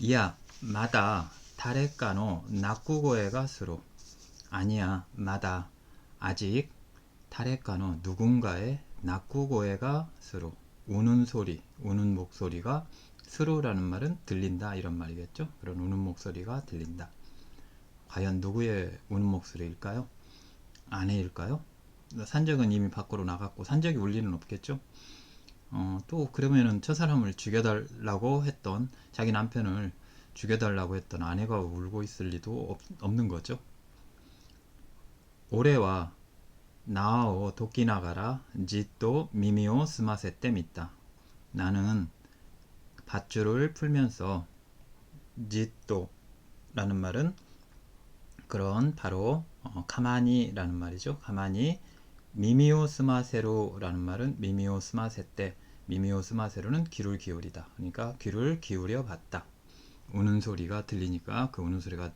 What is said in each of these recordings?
いや、まだ誰かの泣く声がする. 아니야, 마다 아직 타레카노 누군가의 낙구고해가 스로 우는 소리, 우는 목소리가 스로라는 말은 들린다 이런 말이겠죠. 그런 우는 목소리가 들린다. 과연 누구의 우는 목소리일까요? 아내일까요? 산적은 이미 밖으로 나갔고 산적이 울 리는 없겠죠. 또 그러면은 저 사람을 죽여달라고 했던 자기 남편을 죽여달라고 했던 아내가 울고 있을 리도 없는 거죠. 올해와 나와오 도끼나가라 짓도 미미오 스마세때 믿다. 나는 밧줄을 풀면서 짓도 라는 말은 그런 바로 가만히라는 말이죠. 가만히 미미오 스마세로라는 말은 미미오 스마세때 미미오 스마세로는 귀를 기울이다. 그러니까 귀를 기울여 봤다. 우는 소리가 들리니까 그 우는 소리가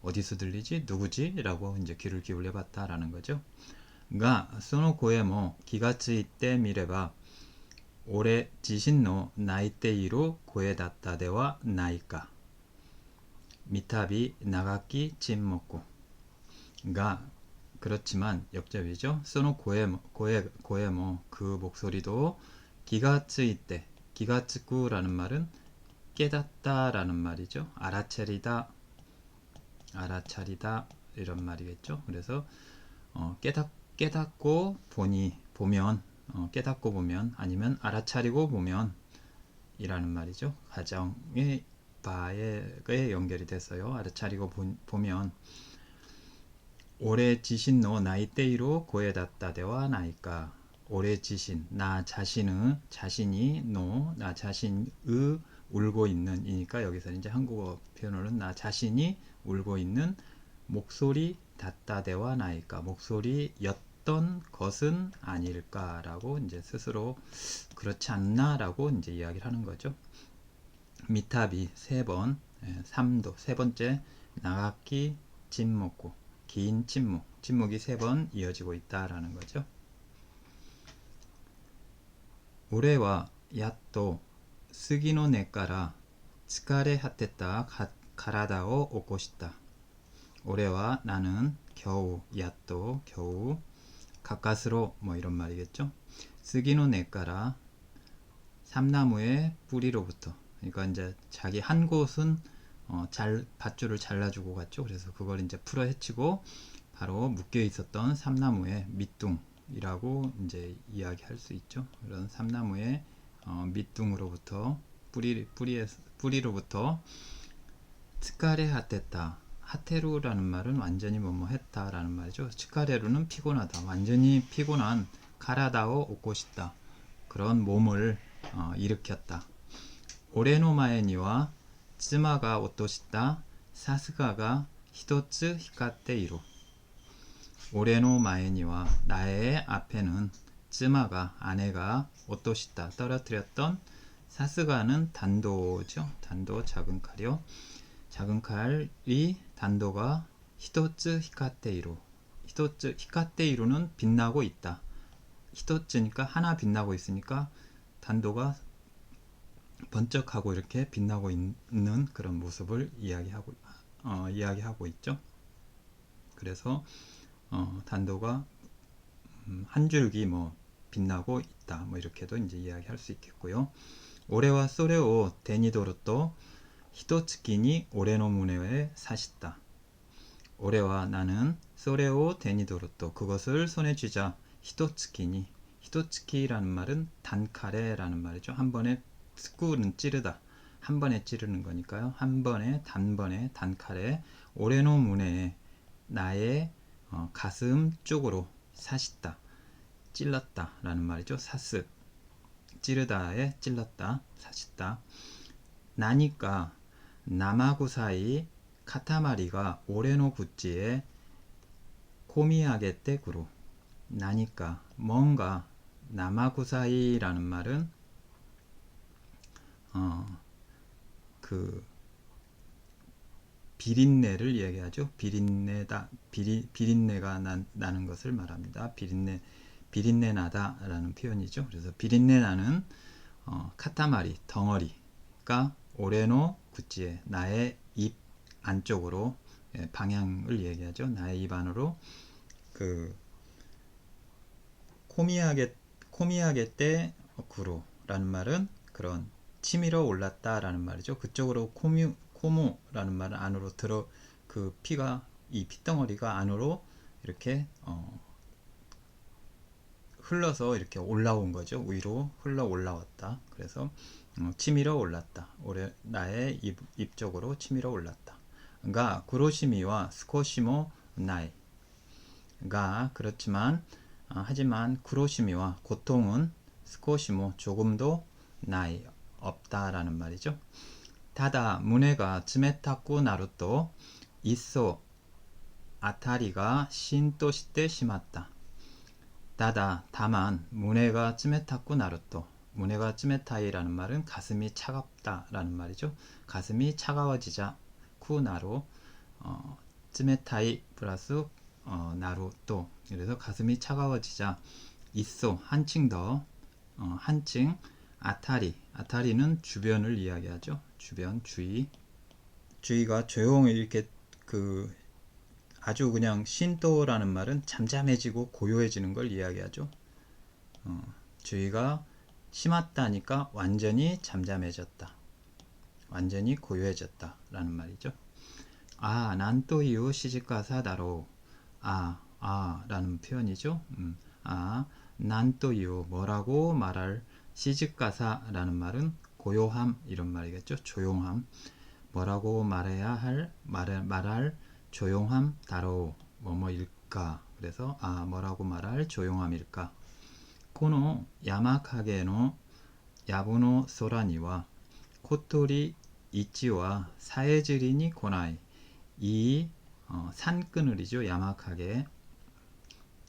어디서 들리지? 누구지? 라고 이제 귀를 기울여 봤다라는 거죠. 가, その声も気がついてみれば、俺自身の泣いている声だったではないか。미타비 나가키 침묵고. 가, 그렇지만 역접이죠. その声も그 목소리도 기가ついて, 기가つく라는 말은 깨닫다라는 말이죠. 알아차리다, 알아차리다 이런 말이겠죠. 그래서 깨닫고 보면 깨닫고 보면 아니면 알아차리고 보면 이라는 말이죠. 가정의 바에 연결이 됐어요. 알아차리고 보면 올해 지신 너 나이대이로 고해das다대와 나이까. 올해 지신 나 자신이 나 자신의 울고 있는 이니까 여기서 이제 한국어 표현으로는 나 자신이 울고 있는 목소리 닷다대와 나이까 목소리였던 것은 아닐까라고 이제 스스로 그렇지 않나라고 이제 이야기를 하는 거죠. 미타비 세 번, 3도 세 번째 나가키 침묵고 긴 침묵이 세 번 이어지고 있다라는 거죠. 올해와 야또 스기노 네까라 스카레 핫했다 가라다오 오코시다. 올해와 나는 겨우 야또 겨우 가까스로 뭐 이런 말이겠죠. 스기노 네까라 삼나무의 뿌리로부터 그러니까 이제 자기 한 곳은 밧줄을 잘라주고 갔죠. 그래서 그걸 이제 풀어 헤치고 바로 묶여 있었던 삼나무의 밑둥이라고 이제 이야기할 수 있죠. 그런 삼나무의 밑둥으로부터 뿌리로부터 스카레 핫했다. 하테루라는 말은 완전히 뭐뭐 했다라는 말이죠. 츠카레루는 피곤하다. 완전히 피곤한 가라다오 오코시다. 그런 몸을 일으켰다. 오레노마에니와 츠마가 오토시다. 사스가가 히토츠 히카테이로. 오레노마에니와 나의 앞에는 츠마가 아내가 오토시다 떨어뜨렸던 사스가는 단도죠. 단도 작은 칼이요. 작은 칼이 단도가 히토츠 히카테이로. 히토츠 히카테이로는 빛나고 있다. 히토츠니까 하나 빛나고 있으니까 단도가 번쩍하고 이렇게 빛나고 있는 그런 모습을 이야기하고 있죠. 그래서 단도가 한 줄기 뭐 빛나고 있다. 뭐 이렇게도 이제 이야기할 수 있겠고요. 올해와 소레오 데니도로또 히토츠키니 올해노 문에에 사시다. 올해와 나는 소레오 데니도로또 그것을 손에 쥐자 히토츠키니 히토츠키라는 말은 단칼에라는 말이죠. 한 번에 스쿠는 찌르다. 한 번에 찌르는 거니까요. 한 번에 단번에 단칼에 올해노 문에 나의 가슴 쪽으로 사시다. 찔렀다 라는 말이죠. 사스 찌르다에 찔렀다. 사시다. 나니까 나마구사이 카타마리가 오레노 구찌에 코미하게때 구로. 나니까 뭔가 나마구사이라는 말은 그 비린내를 이야기하죠. 비린내가 나는 것을 말합니다. 비린내 나다라는 표현이죠. 그래서 비린내 나는 카타마리 덩어리가 오레노 구찌에 나의 입 안쪽으로 방향을 얘기하죠. 나의 입 안으로 그 코미야게 때 구로라는 말은 그런 치밀어 올랐다라는 말이죠. 그쪽으로 코모라는 말은 안으로 들어 그 피가 이 핏덩어리가 안으로 이렇게 흘러서 이렇게 올라온 거죠. 위로 흘러 올라왔다. 그래서 치밀어 올랐다. 나의 입 쪽으로 치밀어 올랐다. 가 구로시미와 스코시모 나이 가 그렇지만 하지만 구로시미와 고통은 스코시모 조금도 나이 없다라는 말이죠. 타다 문해가 츠메타쿠 나루또 이소 아타리가 신토시테 시마다. 다만 문해가 츠메타쿠 나루또 문해가 츠메타이라는 말은 가슴이 차갑다라는 말이죠. 가슴이 차가워지자 쿠나루 츠메타이 플러스 나루또 그래서 가슴이 차가워지자 있소 한층 더 한층 아타리는 주변을 이야기하죠. 주변 주위가 조용히 이렇게 그 아주 그냥 신도라는 말은 잠잠해지고 고요해지는 걸 이야기하죠. 주의가 심았다니까 완전히 잠잠해졌다. 완전히 고요해졌다 라는 말이죠. 난 또 이유 시집가사 다로 라는 표현이죠. 난 또 이유 뭐라고 말할 시집가사 라는 말은 고요함 이런 말이겠죠. 조용함 뭐라고 말할 조용함 다로 뭐뭐일까 그래서 뭐라고 말할 조용함일까 코노 야마카게노 야부노 소라니와 코토리 이치와 사에즈리니 고나이 이 산그늘이죠. 야마카게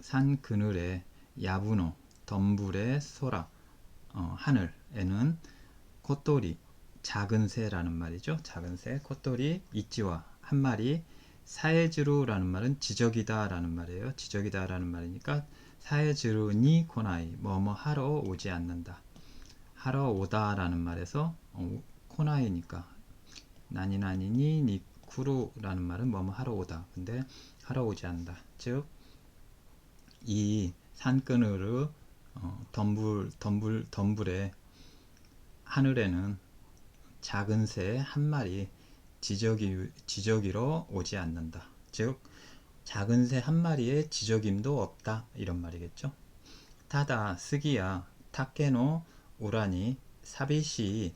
산그늘에 야부노 덤불의 소라 하늘에는 코토리 작은 새라는 말이죠. 작은 새 코토리 이치와 한 마리 사에즈루라는 말은 지적이다 라는 말이에요. 지적이다 라는 말이니까 사에즈루니 코나이 뭐뭐 하러 오지 않는다. 하러 오다 라는 말에서 코나이니까 나니나니니 니쿠루라는 말은 뭐뭐 하러 오다. 근데 하러 오지 않는다. 즉 이 산그늘의 덤불의 하늘에는 작은 새 한 마리 지저귀로 오지 않는다. 즉 작은 새 한 마리의 지저김도 없다 이런 말이겠죠. 타다 스기야 타케노 우라니 사비시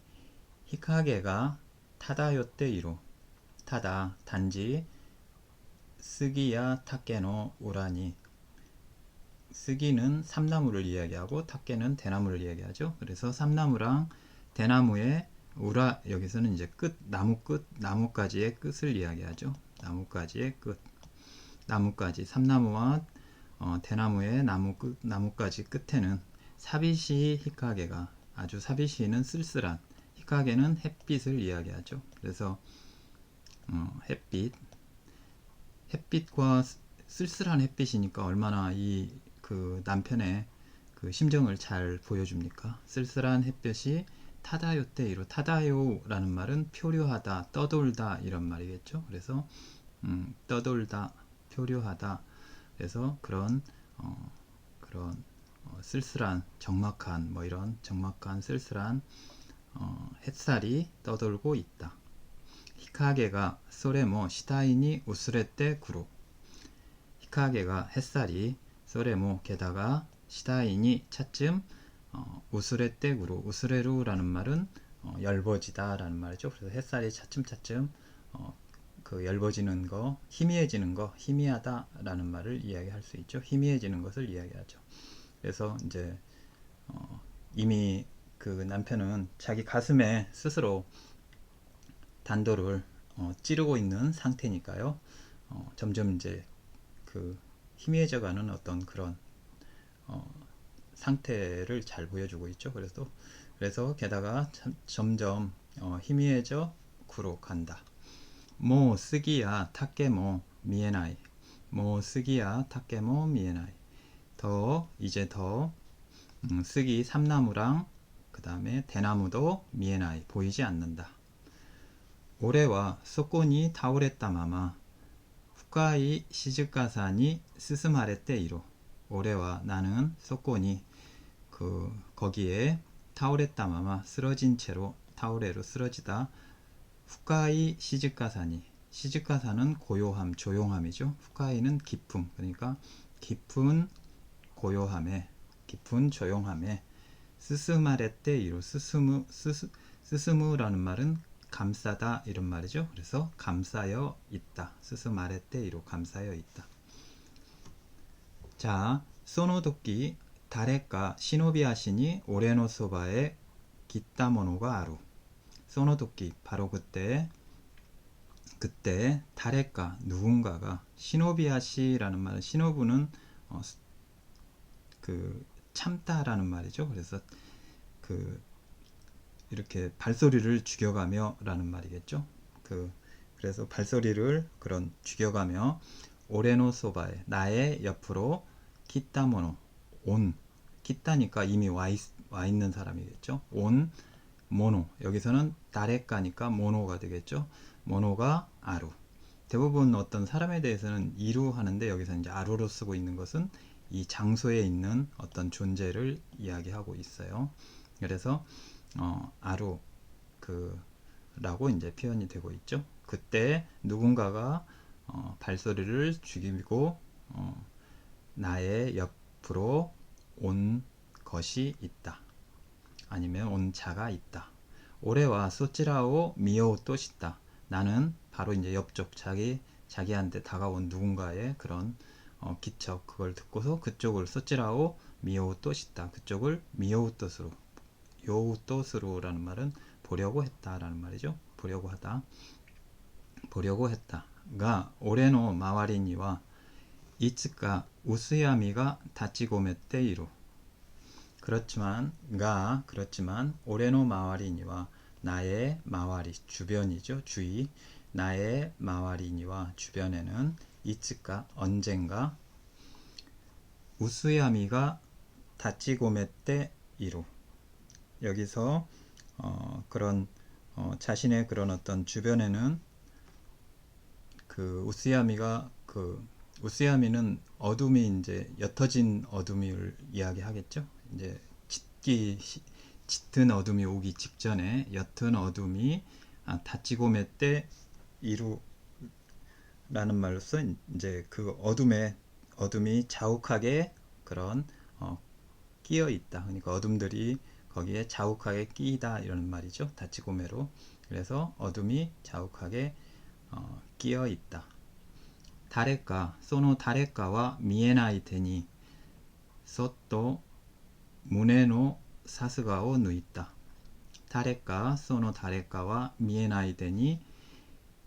히카게가 타다요때 이로 타다 단지 스기야 타케노 우라니 스기는 삼나무를 이야기하고 타케는 대나무를 이야기하죠. 그래서 삼나무랑 대나무의 우라 여기서는 이제 나무가지의 끝을 이야기하죠. 나무가지 삼나무와 대나무의 나무가지 끝에는 사비시 히카게가 아주 사비시는 쓸쓸한 히카게는 햇빛을 이야기하죠. 그래서 햇빛과 쓸쓸한 햇빛이니까 얼마나 이 그 남편의 그 심정을 잘 보여줍니까? 쓸쓸한 햇볕이 타다요테이로 타다요라는 말은 표류하다, 떠돌다 이런 말이겠죠. 그래서 떠돌다, 표류하다. 그래서 그런 쓸쓸한, 적막한 뭐 이런 적막한 쓸쓸한 햇살이 떠돌고 있다. 히카게가 소레모 시타이니 우스레떼 구로 히카게가 햇살이 소레모 게다가 시다이니 차츰 우스레떼 구로 우스레루라는 말은 엷어지다 라는 말이죠. 그래서 햇살이 차츰 그 엷어지는 거, 희미해지는 거, 희미하다 라는 말을 이야기할 수 있죠. 희미해지는 것을 이야기하죠. 그래서 이제 이미 그 남편은 자기 가슴에 스스로 단도를 찌르고 있는 상태니까요. 점점 이제 그 희미해져가는 어떤 그런 상태를 잘 보여주고 있죠. 그래서 게다가 점점 희미해져 구로 간다. 모 스기야 타케모 미에나이 모 스기야 타케모 미에나이 이제 스기 삼나무랑 그 다음에 대나무도 미에나이 보이지 않는다. 올해와 소콘이 타오레타 마마 후카이 시즈카사니 스스마레테 이로. 올해와 나는 소콘이 거기에 타오레타 마마 쓰러진 채로 타오레로 쓰러지다 후카이 시즈카사니 시즈카사는 고요함 조용함이죠. 후카이는 깊음 그러니까 깊은 고요함에 깊은 조용함에 스스마레테 이로 스스무라는 말은 감싸다 이런 말이죠. 그래서 감싸여 있다. 스스마레테 이로 감싸여 있다. 자, 소노도끼 다레까 시노비아시니 오레노 소바에 기타모노가 아루. 소노도끼 바로 그때 다레까 누군가가 시노비아시라는 말은 시노부는 참다라는 말이죠. 그래서 이렇게 발소리를 죽여가며 라는 말이겠죠. 그래서 발소리를 죽여가며 오레노 소바에 나의 옆으로 키타모노 온 키타니까 이미 와 있는 사람이겠죠. 온 모노 여기서는 다레까니까 모노가 되겠죠. 모노가 아루. 대부분 어떤 사람에 대해서는 이루 하는데 여기서 이제 아루로 쓰고 있는 것은 이 장소에 있는 어떤 존재를 이야기하고 있어요. 그래서 아루 라고 이제 표현이 되고 있죠. 그때 누군가가 발소리를 죽이고 나의 옆으로 온 것이 있다. 아니면 온 자가 있다. 올해와 소치라오 미오 또 싶다. 나는 바로 이제 옆쪽 자기한테 다가온 누군가의 그런 기척 그걸 듣고서 그쪽을 소치라오 미오 또 싶다. 그쪽을 미오 또스로 요우또스로라는 말은 보려고 했다라는 말이죠. 보려고 했다가 올해노 마와리니와 이츠까 우스야미가 다치고메떼 이루. 그렇지만 올해노 마와리니와 나의 마와리 주변이죠. 주위 나의 마와리니와 주변에는 이츠까 언젠가 우스야미가 다치고메떼 이루. 여기서 자신의 그런 어떤 주변에는 우스야미는 어둠이 이제 옅어진 어둠을 이야기하겠죠. 이제 짙은 어둠이 오기 직전에 옅은 어둠이 다치고메떼 이루라는 말로써 이제 그 어둠이 자욱하게 끼어 있다. 그러니까 어둠들이 거기에 자욱하게 끼이다 이런 말이죠. 다치고메로. 그래서 어둠이 자욱하게 끼어 있다. 다레까 소노 다레까와 미에나이 테니 소또 무네노 사스가오 누이다. 다레까 소노 다레까와 미에나이 테니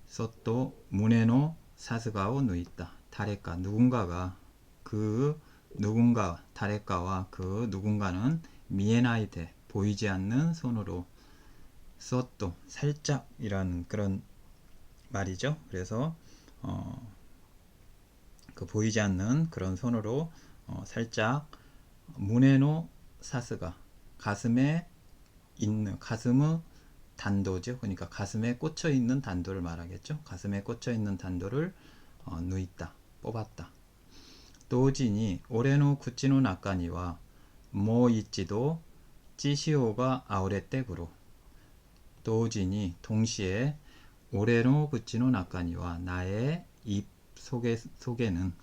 소또 무네노 사스가오 누이다. 다레까 누군가가 다레까와 그 누군가는 미에나이데 보이지 않는 손으로 소또 살짝이라는 그런 말이죠. 그래서 보이지 않는 그런 손으로 살짝 무네노 사스가 가슴의 단도죠. 그러니까 가슴에 꽂혀 있는 단도를 말하겠죠. 가슴에 꽂혀 있는 단도를 누이다 뽑았다. 도진이 올해노 구치노 나카니와 모이치도 찌시오가 아우레떼구로. 도진이 동시에 올해노 구치노 나카니와 나의 입 속에는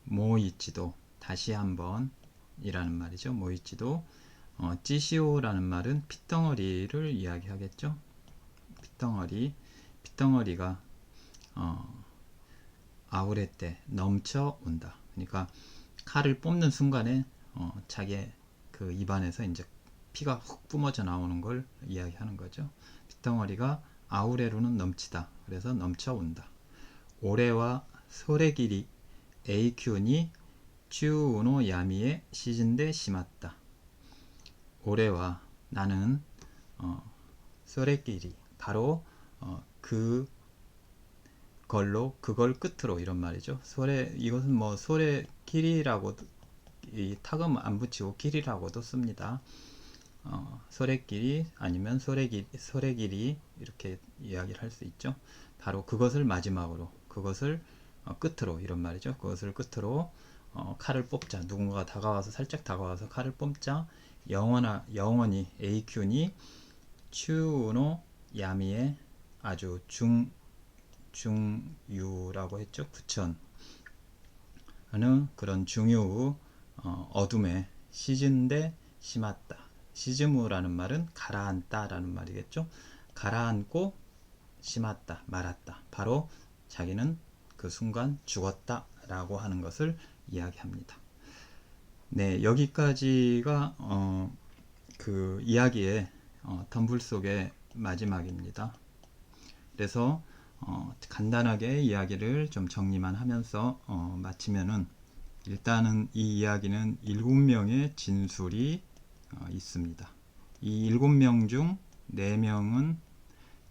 모이치도 다시 한번 이라는 말이죠. 모이치도 찌시오라는 말은 핏덩어리를 이야기하겠죠. 핏덩어리가 아우레떼 넘쳐온다. 그러니까 칼을 뽑는 순간에 자기의 그 입안에서 이제 피가 훅 뿜어져 나오는 걸 이야기하는 거죠. 핏덩어리가 아우레로는 넘치다. 그래서 넘쳐온다. 올해와 소래길이 A큐니 쭈우노 야미에 시즌데 심았다. 올해와 나는 소래길이 바로 그걸 끝으로 이런 말이죠. 이것은 뭐 소래길이라고 이 탁음 안 붙이고 길이라고도 씁니다. 소래길이 아니면 소래길이 이렇게 이야기를 할 수 있죠. 바로 그것을 마지막으로, 그것을 끝으로, 이런 말이죠. 그것을 끝으로 칼을 뽑자. 누군가가 다가와서, 살짝 다가와서 칼을 뽑자. 영원히 에이큐니 추노 야미에 아주 중유라고 했죠. 구천 하는 그런 중요의 어둠에 시즌데 심았다. 시즈무라는 말은 가라앉다 라는 말이겠죠. 가라앉고 심았다, 말았다. 바로 자기는 그 순간 죽었다 라고 하는 것을 이야기합니다. 네, 여기까지가 그 이야기의 덤불 속의 마지막입니다. 그래서 간단하게 이야기를 좀 정리만 하면서 마치면은, 일단은 이 이야기는 7명의 진술이 있습니다. 이 7명 중 4명은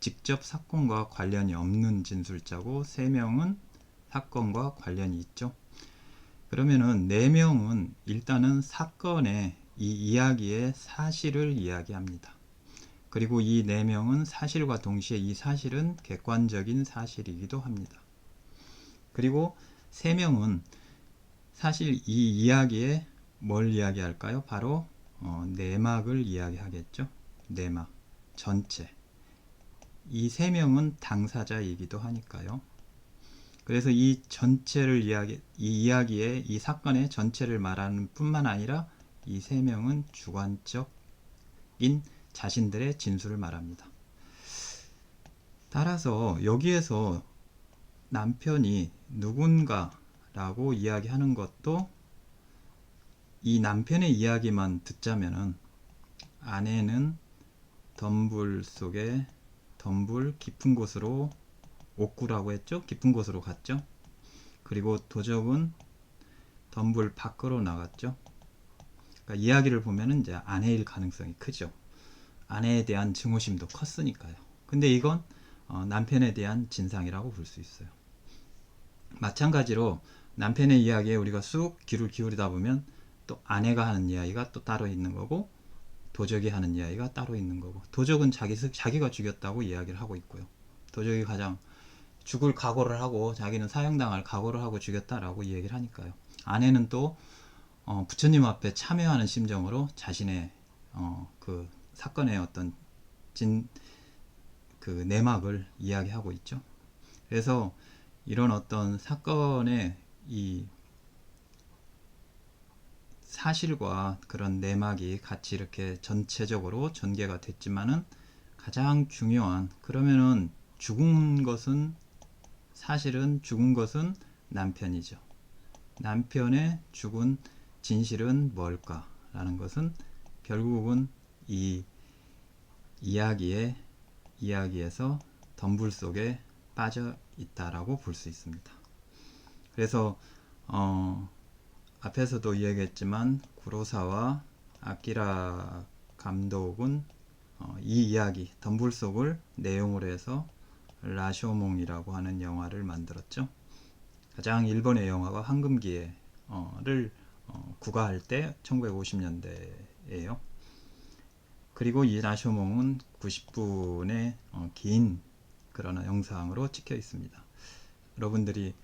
직접 사건과 관련이 없는 진술자고 3명은 사건과 관련이 있죠. 그러면은 4명은 일단은 사건의 이 이야기의 사실을 이야기합니다. 그리고 이 4명은 사실과 동시에 이 사실은 객관적인 사실이기도 합니다. 그리고 3명은 사실 이 이야기에 뭘 이야기할까요? 바로 내막을 이야기하겠죠. 내막, 전체. 이 3명은 당사자이기도 하니까요. 그래서 이 전체를 이 이야기의 이 사건의 전체를 말하는 뿐만 아니라 이 3명은 주관적인 자신들의 진술을 말합니다. 따라서 여기에서 남편이 누군가라고 이야기하는 것도, 이 남편의 이야기만 듣자면은 아내는 덤불 속에, 덤불 깊은 곳으로, 옥구라고 했죠? 깊은 곳으로 갔죠? 그리고 도적은 덤불 밖으로 나갔죠? 그러니까 이야기를 보면은 이제 아내일 가능성이 크죠. 아내에 대한 증오심도 컸으니까요. 근데 이건 남편에 대한 진상이라고 볼 수 있어요. 마찬가지로 남편의 이야기에 우리가 쑥 귀를 기울이다 보면 또 아내가 하는 이야기가 또 따로 있는 거고, 도적이 하는 이야기가 따로 있는 거고, 도적은 자기가 죽였다고 이야기를 하고 있고요. 도적이 가장 죽을 각오를 하고, 자기는 사형당할 각오를 하고 죽였다라고 이야기를 하니까요. 아내는 또 부처님 앞에 참여하는 심정으로 자신의 그 사건의 어떤 그 내막을 이야기하고 있죠. 그래서 이런 어떤 사건의 이 사실과 그런 내막이 같이 이렇게 전체적으로 전개가 됐지만은, 가장 중요한, 그러면은 사실은 죽은 것은 남편이죠. 남편의 죽은 진실은 뭘까라는 것은 결국은 이 이야기에서 덤불 속에 빠져 있다라고 볼 수 있습니다. 그래서 앞에서도 이야기했지만 구로사와 아키라 감독은 이 이야기 덤불 속을 내용으로 해서 라쇼몽이라고 하는 영화를 만들었죠. 가장 일본의 영화가 황금기를 구가할 때 1950년대예요. 그리고 이 라쇼몽은 90분의 긴 그런 영상으로 찍혀 있습니다. 여러분들이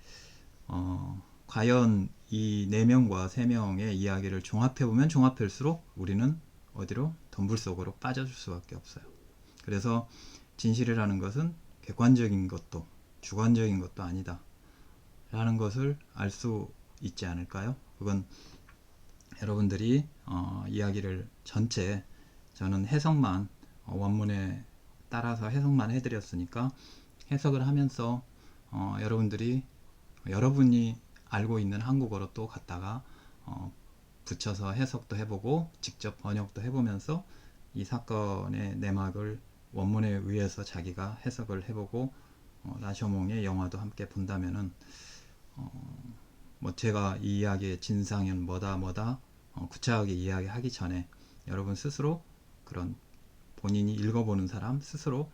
과연 이 4명과 3명의 이야기를 종합해보면 종합할수록 우리는 어디로? 덤불 속으로 빠져들 수밖에 없어요. 그래서 진실이라는 것은 객관적인 것도 주관적인 것도 아니다 라는 것을 알 수 있지 않을까요? 그건 여러분들이 이야기를 전체, 저는 해석만 원문에 따라서 해석만 해드렸으니까, 해석을 하면서 여러분이 알고 있는 한국어로 또 갖다가 붙여서 해석도 해보고 직접 번역도 해보면서 이 사건의 내막을 원문에 의해서 자기가 해석을 해보고 라쇼몽의 영화도 함께 본다면은 뭐 제가 이 이야기의 진상은 뭐다 구체하게 이야기하기 전에 여러분 스스로, 그런 본인이 읽어보는 사람 스스로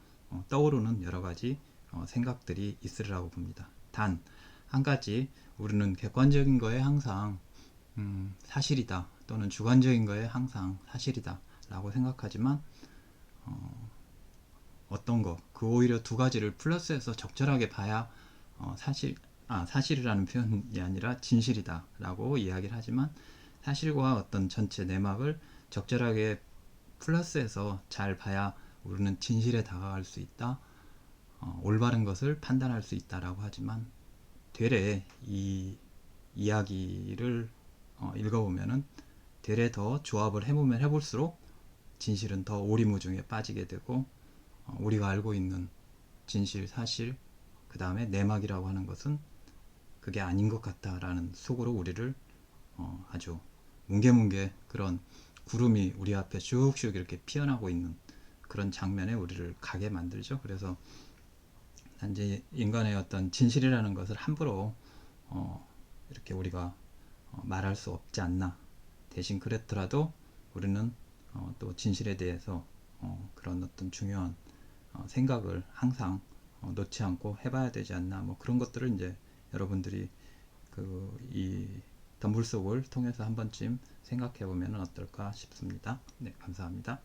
떠오르는 여러가지 생각들이 있으리라고 봅니다. 단 한 가지, 우리는 객관적인 거에 항상 사실이다, 또는 주관적인 거에 항상 사실이다 라고 생각하지만 어떤 거, 그 오히려 두 가지를 플러스해서 적절하게 봐야 사실이라는 표현이 아니라 진실이다 라고 이야기를 하지만, 사실과 어떤 전체 내막을 적절하게 플러스해서 잘 봐야 우리는 진실에 다가갈 수 있다, 올바른 것을 판단할 수 있다라고 하지만, 되레 이 이야기를 읽어보면은 되레 더 조합을 해보면 해볼수록 진실은 더 오리무중에 빠지게 되고, 우리가 알고 있는 진실, 사실, 그 다음에 내막이라고 하는 것은 그게 아닌 것 같다라는 속으로 우리를 아주 뭉게뭉게 그런 구름이 우리 앞에 슉슉 이렇게 피어나고 있는 그런 장면에 우리를 가게 만들죠. 그래서 단지 인간의 어떤 진실이라는 것을 함부로 이렇게 우리가 말할 수 없지 않나. 대신 그랬더라도 우리는 또 진실에 대해서 그런 어떤 중요한 생각을 항상 놓지 않고 해봐야 되지 않나. 뭐 그런 것들을 이제 여러분들이 이 덤불 속을 통해서 한 번쯤 생각해 보면 어떨까 싶습니다. 네, 감사합니다.